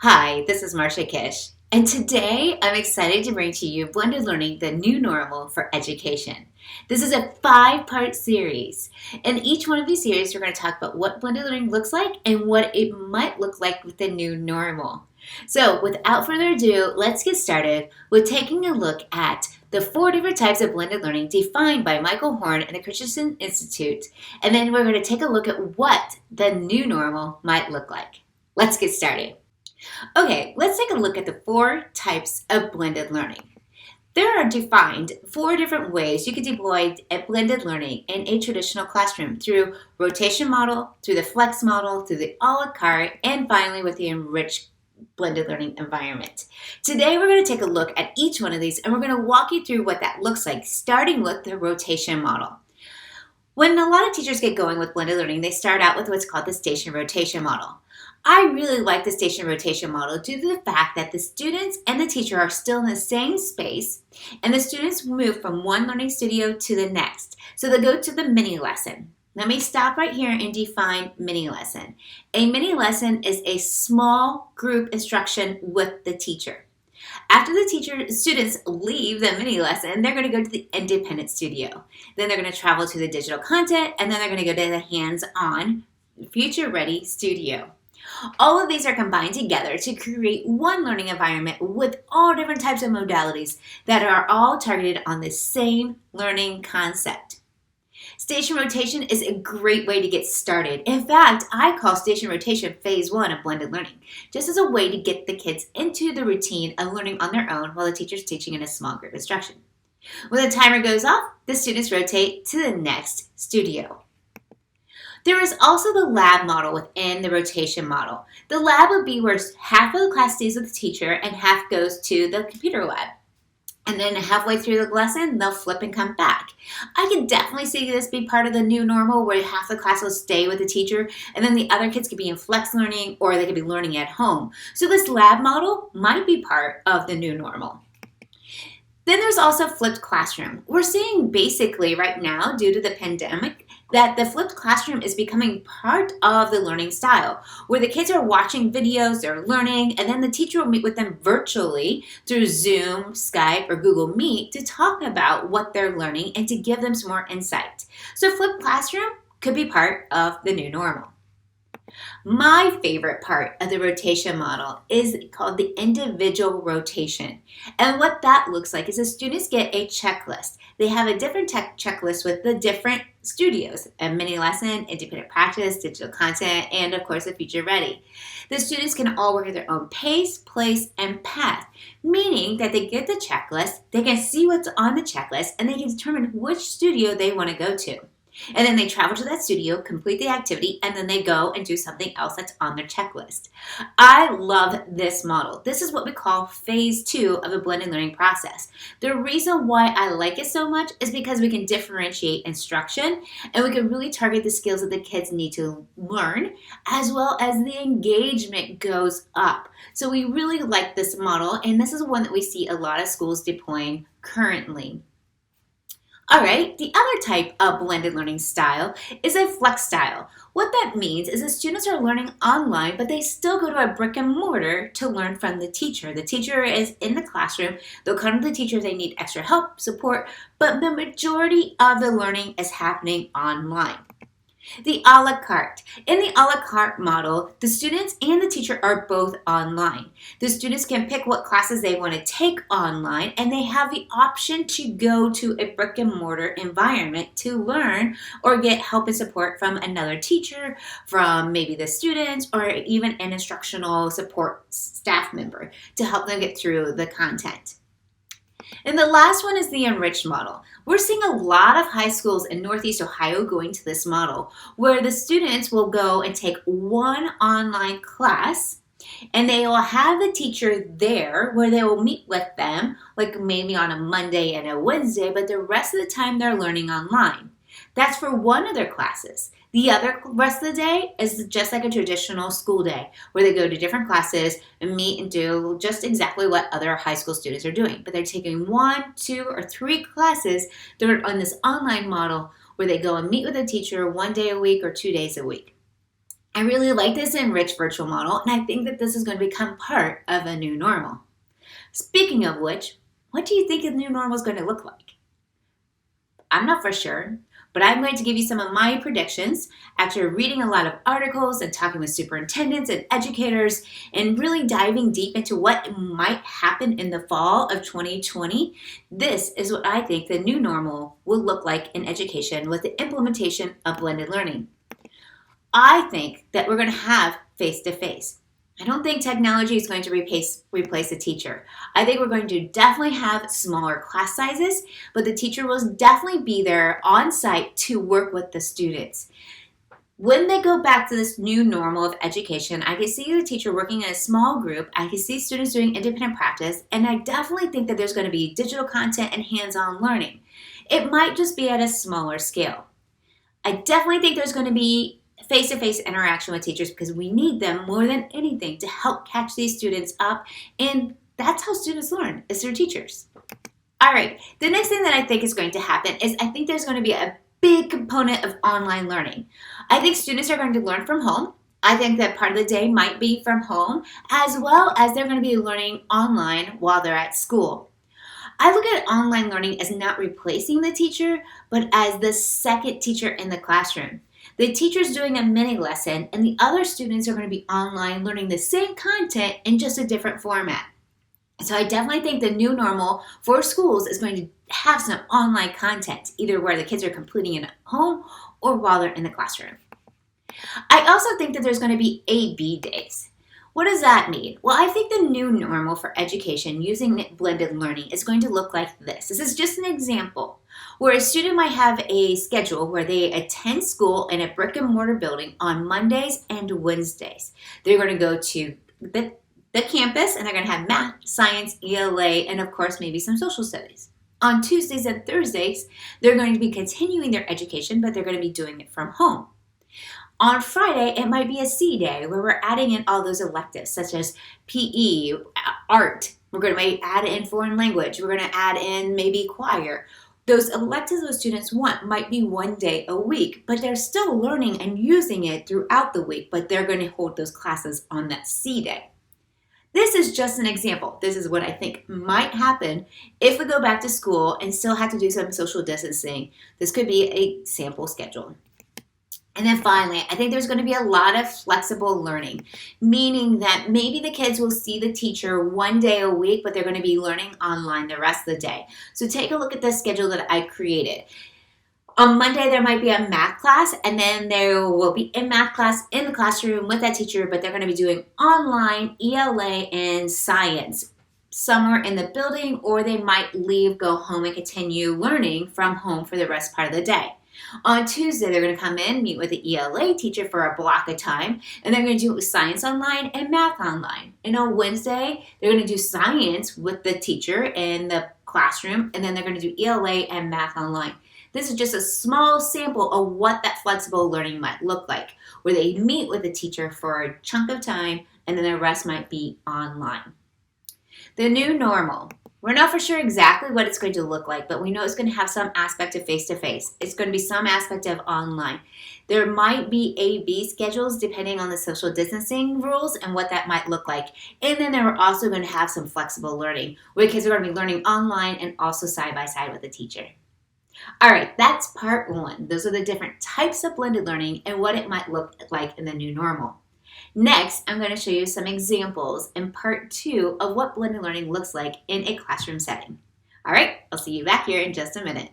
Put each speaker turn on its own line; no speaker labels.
Hi, this is Marsha Kish, and today I'm excited to bring to you Blended Learning, the New Normal for Education. This is a 5-part series. In each one of these series, we're going to talk about what blended learning looks like and what it might look like with the new normal. So without further ado, let's get started with taking a look at the 4 different types of blended learning defined by Michael Horn and the Christensen Institute, and then we're going to take a look at what the new normal might look like. Let's get started. Okay, let's take a look at the 4 types of blended learning. There are defined 4 different ways you can deploy a blended learning in a traditional classroom through rotation model, through the flex model, through the a la carte, and finally with the enriched blended learning environment. Today we're going to take a look at each one of these and we're going to walk you through what that looks like, starting with the rotation model. When a lot of teachers get going with blended learning, they start out with what's called the station rotation model. I really like the station rotation model due to the fact that the students and the teacher are still in the same space and the students move from one learning studio to the next. So they go to the mini lesson. Let me stop right here and define mini lesson. A mini lesson is a small group instruction with the teacher. After the students leave the mini lesson, they're going to go to the independent studio. Then they're going to travel to the digital content and then they're going to go to the hands-on future-ready studio. All of these are combined together to create one learning environment with all different types of modalities that are all targeted on the same learning concept. Station rotation is a great way to get started. In fact, I call station rotation phase 1 of blended learning, just as a way to get the kids into the routine of learning on their own while the teacher's teaching in a small group instruction. When the timer goes off, the students rotate to the next studio. There is also the lab model within the rotation model. The lab would be where half of the class stays with the teacher and half goes to the computer lab. And then halfway through the lesson, they'll flip and come back. I can definitely see this be part of the new normal where half the class will stay with the teacher and then the other kids could be in flex learning or they could be learning at home. So this lab model might be part of the new normal. Then there's also flipped classroom. We're seeing basically right now, due to the pandemic, that the flipped classroom is becoming part of the learning style, where the kids are watching videos, they're learning, and then the teacher will meet with them virtually through Zoom, Skype, or Google Meet to talk about what they're learning and to give them some more insight. So flipped classroom could be part of the new normal. My favorite part of the rotation model is called the individual rotation. And what that looks like is the students get a checklist. They have a different checklist with the different studios, a mini lesson, independent practice, digital content, and of course, a future ready. The students can all work at their own pace, place, and path, meaning that they get the checklist, they can see what's on the checklist, and they can determine which studio they want to go to. And then they travel to that studio, complete the activity, and then they go and do something else that's on their checklist. I love this model. This is what we call phase 2 of the blended learning process. The reason why I like it so much is because we can differentiate instruction and we can really target the skills that the kids need to learn, as well as the engagement goes up. So we really like this model, and this is one that we see a lot of schools deploying currently. All right, the other type of blended learning style is a flex style. What that means is the students are learning online, but they still go to a brick and mortar to learn from the teacher. The teacher is in the classroom. They'll come to the teacher if they need extra help, support, but the majority of the learning is happening online. The a la carte. In the a la carte model, the students and the teacher are both online. The students can pick what classes they want to take online, and they have the option to go to a brick and mortar environment to learn or get help and support from another teacher, from maybe the students, or even an instructional support staff member to help them get through the content. And the last one is the enriched model. We're seeing a lot of high schools in Northeast Ohio going to this model, where the students will go and take one online class, and they will have the teacher there where they will meet with them, like maybe on a Monday and a Wednesday, but the rest of the time they're learning online. That's for one of their classes. The other rest of the day is just like a traditional school day where they go to different classes and meet and do just exactly what other high school students are doing. But they're taking 1, 2, or 3 classes that are on this online model where they go and meet with a teacher 1 day a week or 2 days a week. I really like this Enriched virtual model, and I think that this is going to become part of a new normal. Speaking of which, what do you think a new normal is going to look like? I'm not for sure, but I'm going to give you some of my predictions after reading a lot of articles and talking with superintendents and educators and really diving deep into what might happen in the fall of 2020. This is what I think the new normal will look like in education with the implementation of blended learning. I think that we're going to have face-to-face. I don't think technology is going to replace a teacher. I think we're going to definitely have smaller class sizes, but the teacher will definitely be there on site to work with the students. When they go back to this new normal of education, I can see the teacher working in a small group. I can see students doing independent practice, and I definitely think that there's going to be digital content and hands-on learning. It might just be at a smaller scale. I definitely think there's going to be face-to-face interaction with teachers because we need them more than anything to help catch these students up, and that's how students learn, is through teachers. All right, the next thing that I think is going to happen is I think there's going to be a big component of online learning. I think students are going to learn from home. I think that part of the day might be from home, as well as they're going to be learning online while they're at school. I look at online learning as not replacing the teacher, but as the second teacher in the classroom. The teacher's doing a mini lesson and the other students are going to be online learning the same content in just a different format. So I definitely think the new normal for schools is going to have some online content, either where the kids are completing it at home or while they're in the classroom. I also think that there's going to be A/B days. What does that mean? Well, I think the new normal for education using blended learning is going to look like this. This is just an example where a student might have a schedule where they attend school in a brick and mortar building on Mondays and Wednesdays. They're going to go to the campus and they're going to have math, science, ELA, and of course maybe some social studies. On Tuesdays and Thursdays, they're going to be continuing their education, but they're going to be doing it from home. On Friday, it might be a C day where we're adding in all those electives such as PE, art. We're going to add in foreign language. We're going to add in maybe choir. Those electives those students want might be one day a week, but they're still learning and using it throughout the week, but they're going to hold those classes on that C day. This is just an example. This is what I think might happen if we go back to school and still have to do some social distancing. This could be a sample schedule. And then finally, I think there's going to be a lot of flexible learning, meaning that maybe the kids will see the teacher one day a week, but they're going to be learning online the rest of the day. So take a look at the schedule that I created. On Monday, there might be a math class, and then there will be a math class in the classroom with that teacher, but they're going to be doing online, ELA, and science somewhere in the building, or they might leave, go home, and continue learning from home for the rest part of the day. On Tuesday, they're going to come in, meet with the ELA teacher for a block of time, and they're going to do science online and math online. And on Wednesday, they're going to do science with the teacher in the classroom, and then they're going to do ELA and math online. This is just a small sample of what that flexible learning might look like, where they meet with the teacher for a chunk of time, and then the rest might be online. The new normal. We're not for sure exactly what it's going to look like, but we know it's going to have some aspect of face-to-face. It's going to be some aspect of online. There might be A/B schedules depending on the social distancing rules and what that might look like. And then we're also going to have some flexible learning, where kids are going to be learning online and also side-by-side with the teacher. All right, that's part one. Those are the different types of blended learning and what it might look like in the new normal. Next, I'm going to show you some examples in part two of what blended learning looks like in a classroom setting. All right, I'll see you back here in just a minute.